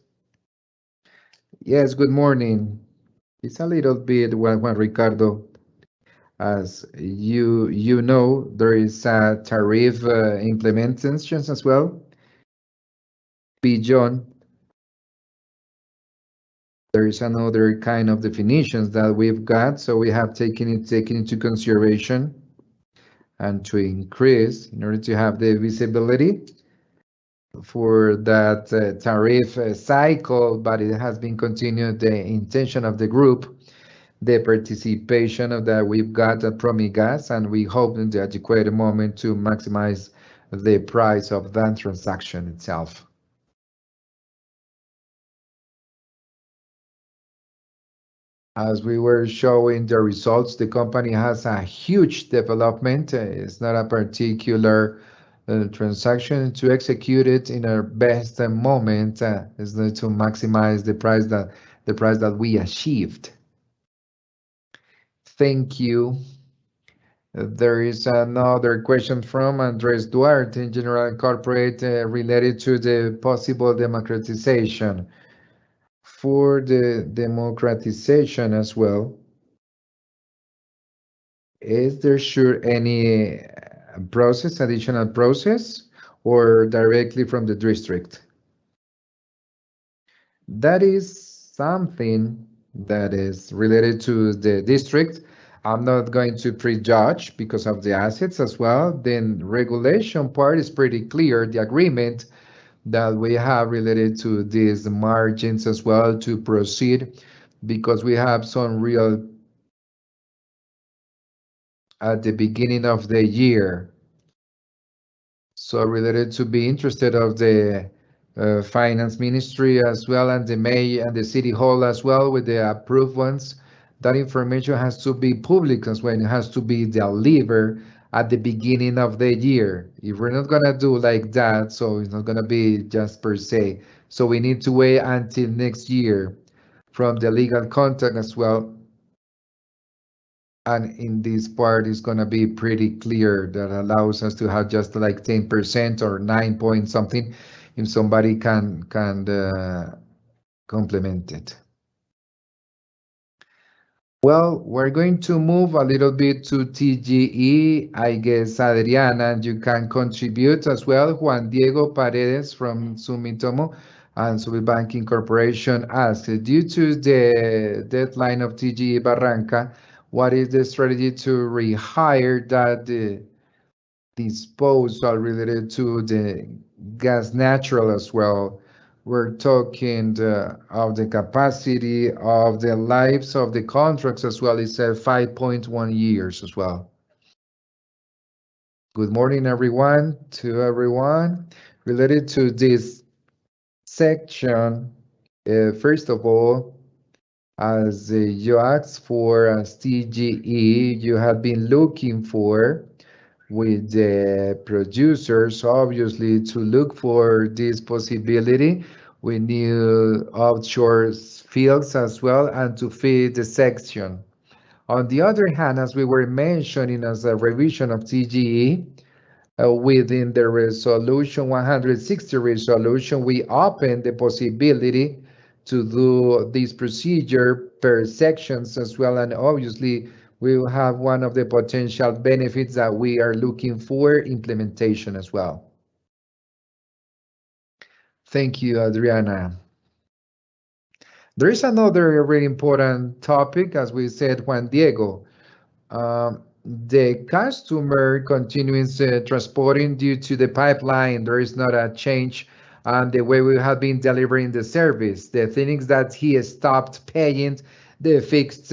Yes, good morning. It's a little bit, Juan Ricardo. As you know, there is a tariff implementations as well. Beyond, there is another kind of definitions that we've got, so we have taken into consideration and to increase in order to have the visibility for that tariff cycle, but it has been continued the intention of the group, the participation of that we've got at Promigas, and we hope in the adequate moment to maximize the price of that transaction itself. As we were showing the results, the company has a huge development. It's not a particular transaction to execute it in our best moment. Is to maximize the price that we achieved. Thank you. There is another question from Andres Duarte in General Corporate related to the possible democratization. For the democratization as well, is there sure any additional process, or directly from the district? That is something that is related to the district. I'm not going to prejudge because of the assets as well. Then regulation part is pretty clear. The agreement that we have related to these margins as well to proceed, because we have some real at the beginning of the year. So related to be interested of the finance ministry as well, and the mayor and the city hall as well with the approved ones. That information has to be public as well. It has to be delivered at the beginning of the year. If we're not gonna do like that, so it's not gonna be just per se. So we need to wait until next year from the legal contact as well. And in this part is gonna be pretty clear that allows us to have just like 10% or 9 point something if somebody can complement it. Well, we're going to move a little bit to TGE. I guess, Adriana, you can contribute as well. Juan Diego Paredes from Sumitomo and Subi Banking Corporation asked, due to the deadline of TGE Barranca, what is the strategy to rehire that disposal related to the gas natural as well? We're talking of the capacity of the lives of the contracts as well. It's 5.1 years as well. Good morning, everyone. Related to this section, first of all, as you asked for as TGE, you have been looking for with the producers, obviously, to look for this possibility with new offshore fields as well, and to feed the section. On the other hand, as we were mentioning as a revision of TGE, within the resolution 160 resolution, we open the possibility to do this procedure per sections as well, and obviously we will have one of the potential benefits that we are looking for implementation as well. Thank you, Adriana. There is another really important topic, as we said, Juan Diego. The customer continues transporting due to the pipeline. There is not a change on the way we have been delivering the service. The things that he stopped paying the fixed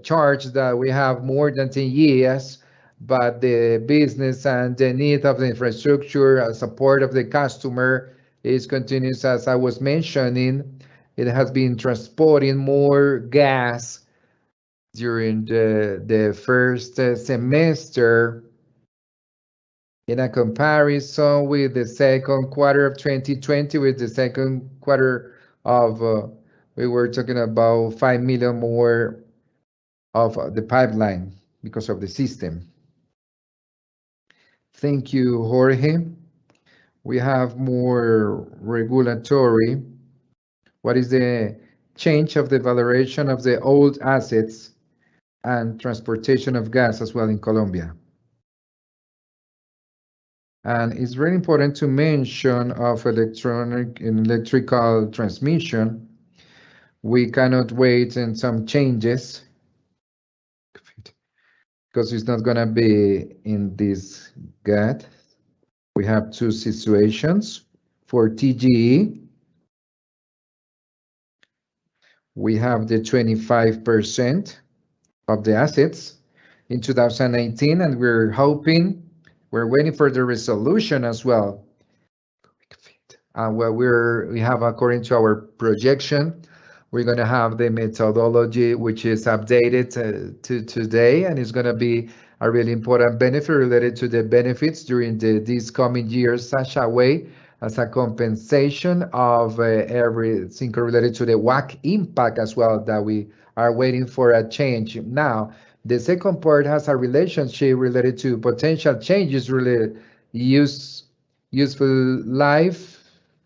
charge that we have more than 10 years, but the business and the need of the infrastructure support of the customer is continuous. As I was mentioning, it has been transporting more gas during the first semester in a comparison with the second quarter of 2020, with the second quarter of, we were talking about 5 million more of the pipeline because of the system. Thank you, Jorge. We have more regulatory. What is the change of the valuation of the old assets and transportation of gas as well in Colombia? And it's very important to mention of electrical transmission. We cannot wait in some changes because it's not going to be in this GAT. We have two situations. For TGE, we have the 25% of the assets in 2018, and we're waiting for the resolution as well. Well, we have, according to our projection, we're going to have the methodology which is updated to today, and it's going to be a really important benefit related to the benefits during these coming years, such a way as a compensation of everything related to the WACC impact as well, that we are waiting for a change. Now, the second part has a relationship related to potential changes related useful life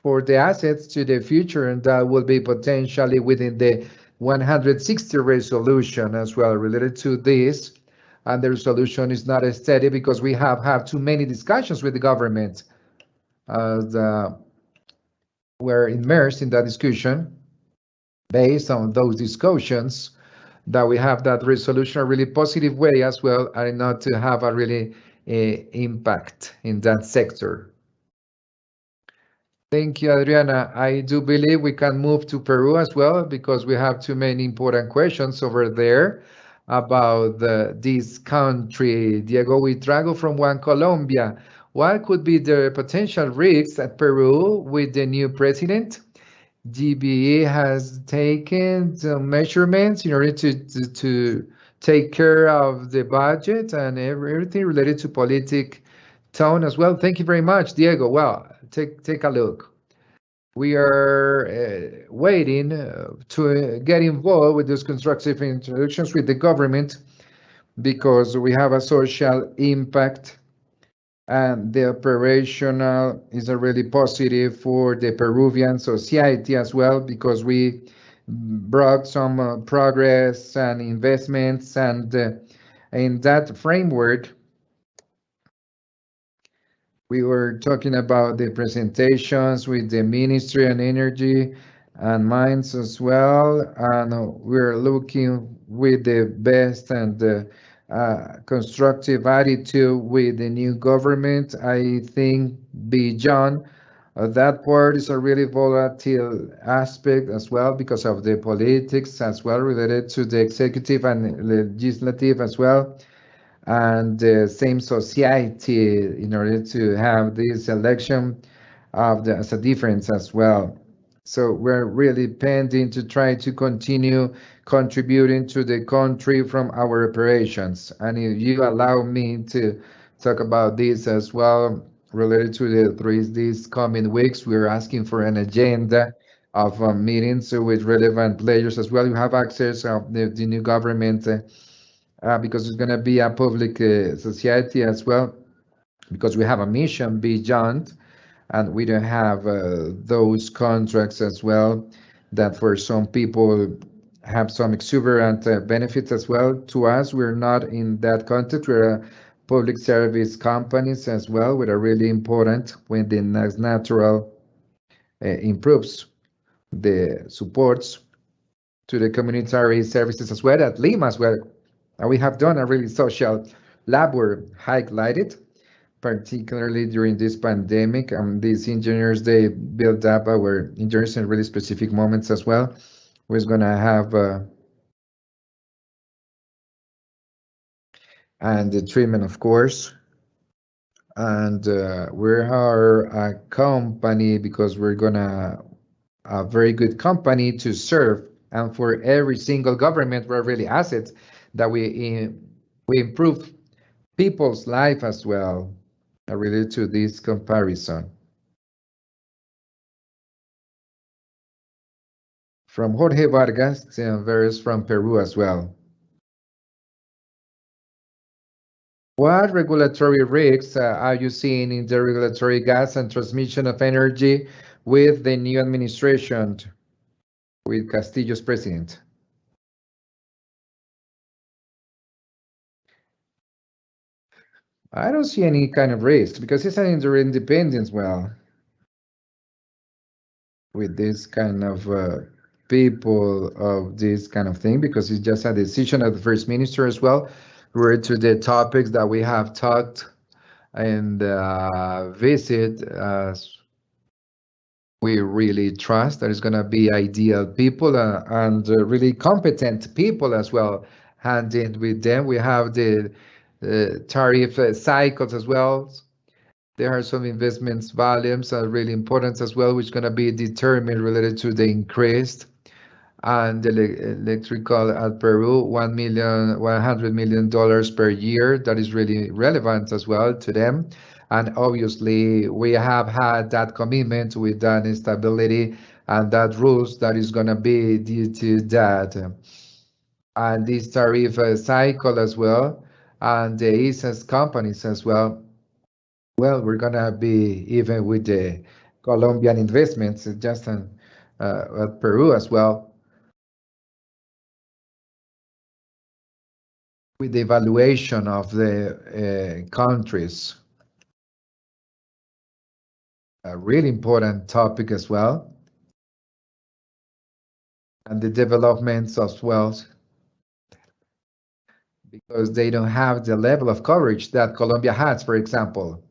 for the assets to the future, and that will be potentially within the 160 resolution as well related to this. And the resolution is not steady because we have had too many discussions with the government. We're immersed in that discussion. Based on those discussions, that we have that resolution a really positive way as well, and not to have a really impact in that sector. Thank you, Adriana. I do believe we can move to Peru as well, because we have too many important questions over there about this country. Diego Huitrago from One Colombia. What could be the potential risks at Peru with the new president? GBE has taken some measurements in order to take care of the budget and everything related to politic tone as well. Thank you very much, Diego. Well, take a look. We are waiting to get involved with those constructive introductions with the government, because we have a social impact, and the operational is a really positive for the Peruvian society as well, because we brought some progress and investments, and in that framework, we were talking about the presentations with the Ministry of Energy and Mines as well, and we're looking with the best and constructive attitude with the new government. I think beyond that part is a really volatile aspect as well, because of the politics as well related to the executive and legislative as well, and the same society, in order to have this election as a difference as well. So we're really pending to try to continue contributing to the country from our operations. And if you allow me to talk about this as well, related to these coming weeks, we're asking for an agenda of meetings with relevant players as well. You have access of the new government, because it's going to be a public society as well, because we have a mission beyond, and we don't have those contracts as well, that for some people have some exuberant benefits as well to us. We're not in that context. We're a public service companies as well, which are really important when the natural improves the supports to the communitary services as well at Lima as well. And we have done a really social labor highlighted, particularly during this pandemic. These engineers, they build up our engineers in really specific moments as well. We're gonna have and the treatment, of course. And we are a company because we're gonna a very good company to serve, and for every single government, we're really assets that we improve people's life as well, related to this comparison. From Jorge Vargas, and various from Peru as well. What regulatory risks are you seeing in the regulatory gas and transmission of energy with the new administration, with Castillo's president? I don't see any kind of risk because it's an interdependence, well, with this kind of people of this kind of thing, because it's just a decision of the first minister as well, related to the topics that we have talked and visit. We really trust that it's going to be ideal people and really competent people as well. Hand in with them, we have the tariff cycles as well. There are some investments volumes are really important as well, which is going to be determined related to the increased and the electrical at Peru, $100 million per year. That is really relevant as well to them. And obviously, we have had that commitment with that stability and that rules that is going to be due to that. And this tariff cycle as well, and the ESAS companies as well. Well, we're going to be even with the Colombian investments, just at Peru as well. With the evaluation of the countries, a really important topic as well, and the developments as well, because they don't have the level of coverage that Colombia has, for example.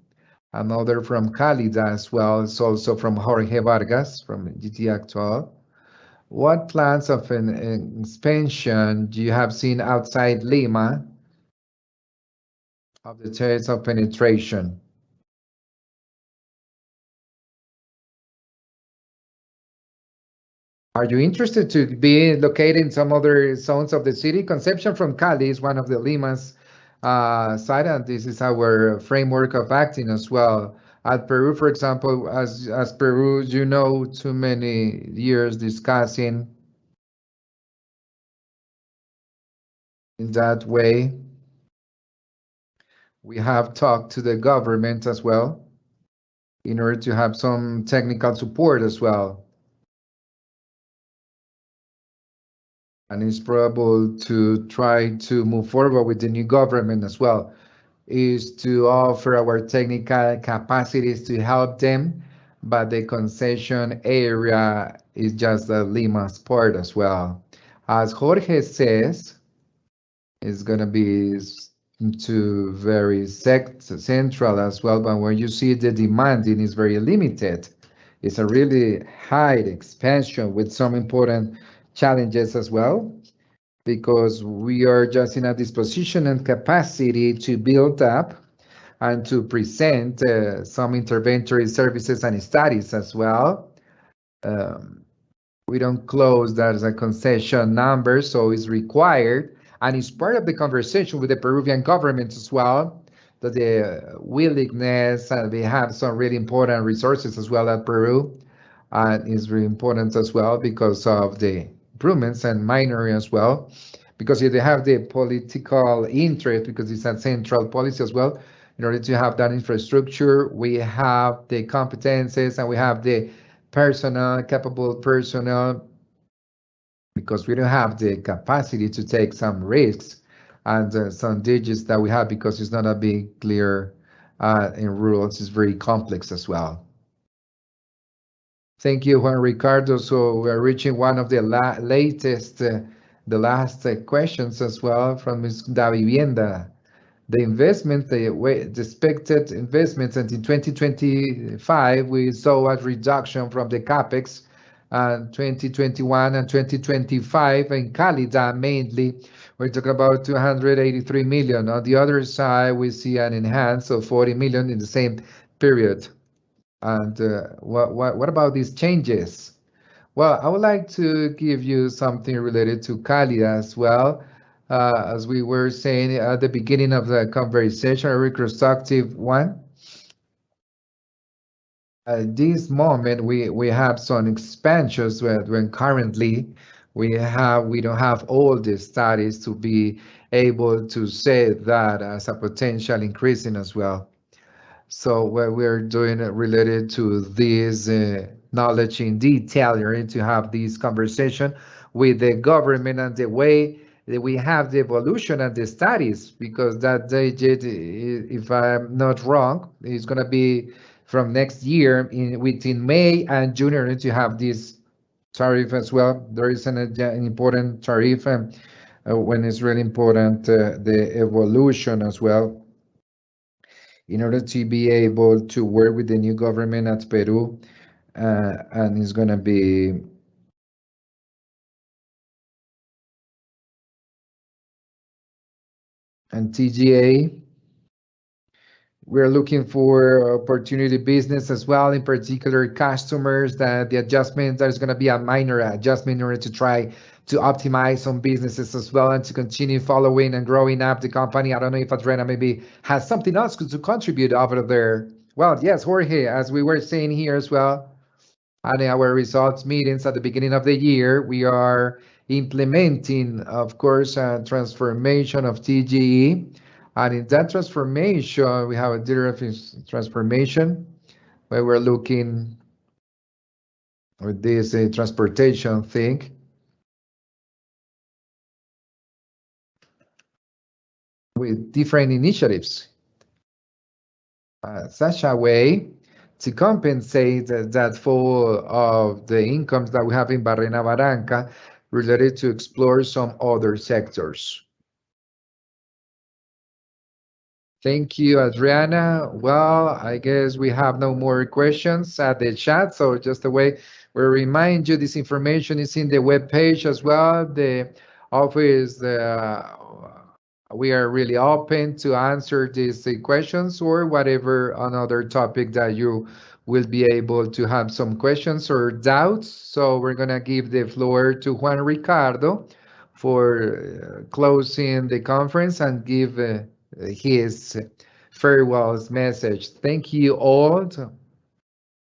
Another from Cali as well, it's also from Jorge Vargas from GT Actual. What plans of an expansion do you have seen outside Lima of the terms of penetration? Are you interested to be located in some other zones of the city? Conception from Cali is one of the Lima's side, and this is our framework of acting as well. At Peru, for example, as Peru, you know, too many years discussing in that way. We have talked to the government as well in order to have some technical support as well. And it's probable to try to move forward with the new government as well, is to offer our technical capacities to help them, but the concession area is just the Lima's part as well. As Jorge says, it's going to be to very central as well, but when you see the demand, it is very limited. It's a really high expansion with some important challenges as well, because we are just in a disposition and capacity to build up and to present some interventory services and studies as well. We don't close that as a concession number, so it's required, and it's part of the conversation with the Peruvian government as well, that the willingness, and we have some really important resources as well at Peru, and it's really important as well because of the improvements and minor as well, because if they have the political interest, because it's a central policy as well, in order to have that infrastructure, we have the competences and we have the personnel, capable personnel because we don't have the capacity to take some risks and some digits that we have because it's not a big clear in rules. It's very complex as well. Thank you, Juan Ricardo. So we're reaching one of the latest, the last questions as well from Ms. Da Vivienda. The investment, the expected investments until 2025, we saw a reduction from the capex 2021 and 2025 in Calida mainly. We're talking about 283 million. On the other side, we see an enhance of 40 million in the same period. And what about these changes? Well, I would like to give you something related to Cali as well. As we were saying at the beginning of the conversation, a retrospective one. At this moment, we have some expansions when currently we don't have all the studies to be able to say that as a potential increasing as well. So what we're doing related to this knowledge in detail, you're going to have this conversation with the government and the way that we have the evolution and the studies, because that digit, if I'm not wrong, is going to be from next year within May and June. You're going to have this tariff as well. There is an important tariff when it's really important, the evolution as well, in order to be able to work with the new government at Peru, and it's going to be and TGA. We're looking for opportunity business as well, in particular customers, that the adjustment, there's going to be a minor adjustment in order to try to optimize some businesses as well and to continue following and growing up the company. I don't know if Adriana maybe has something else to contribute over there. Well, yes, Jorge, as we were saying here as well, and our results meetings at the beginning of the year, we are implementing, of course, a transformation of TGE. And in that transformation, we have a different transformation where we're looking with this transportation thing. With different initiatives, such a way to compensate that fall of the incomes that we have in Barrena Barranca related to explore some other sectors. Thank you, Adriana. Well, I guess we have no more questions at the chat. So just a way we remind you, this information is in the web page as well. The office, we are really open to answer these questions or whatever another topic that you will be able to have some questions or doubts. So we're going to give the floor to Juan Ricardo for closing the conference and give his farewell message. Thank you all.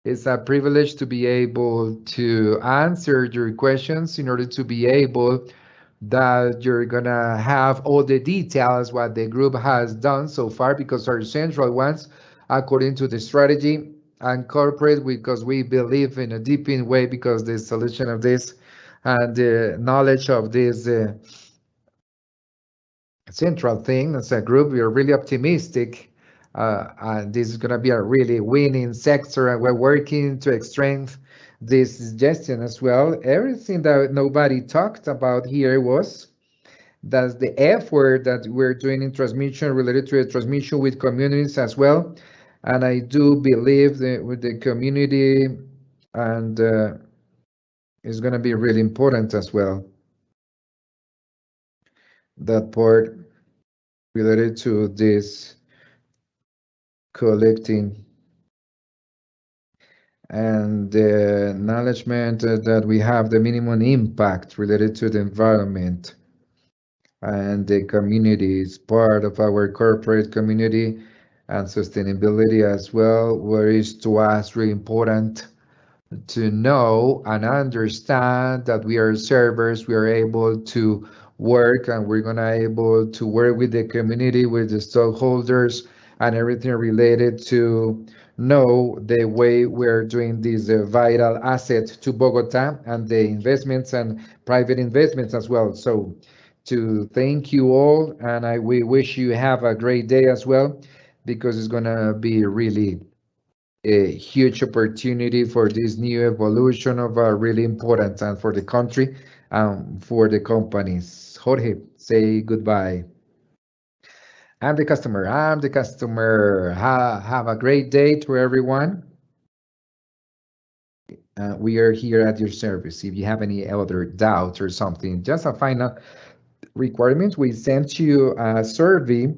It's a privilege to be able to answer your questions in order to be able that you're gonna have all the details what the group has done so far, because our central ones, according to the strategy and corporate, because we believe in a deepening way, because the solution of this and the knowledge of this central thing as a group, we are really optimistic, and this is going to be a really winning sector, and we're working to strengthen this suggestion as well. Everything that nobody talked about here was that's the effort that we're doing in transmission related to the transmission with communities as well, and I do believe that with the community, and it's going to be really important as well, that part related to this collecting and the acknowledgement that we have the minimum impact related to the environment, and the community is part of our corporate community and sustainability as well, where is to us really important to know and understand that we are servers, we are able to work, and we're gonna able to work with the community, with the stockholders, and everything related to know the way we're doing this vital asset to Bogota and the investments and private investments as well. So to thank you all, and we wish you have a great day as well, because it's gonna be really a huge opportunity for this new evolution of really important and for the country, for the companies. Jorge, say goodbye. I'm the customer. I'm the customer. Have a great day to everyone. We are here at your service. If you have any other doubts or something, just a final requirement, we sent you a survey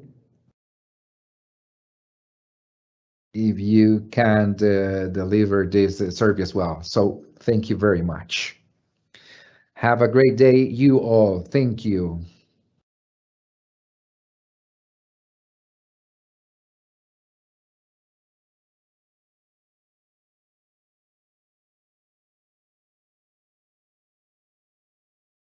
if you can deliver this survey as well. So thank you very much. Have a great day, you all. Thank you.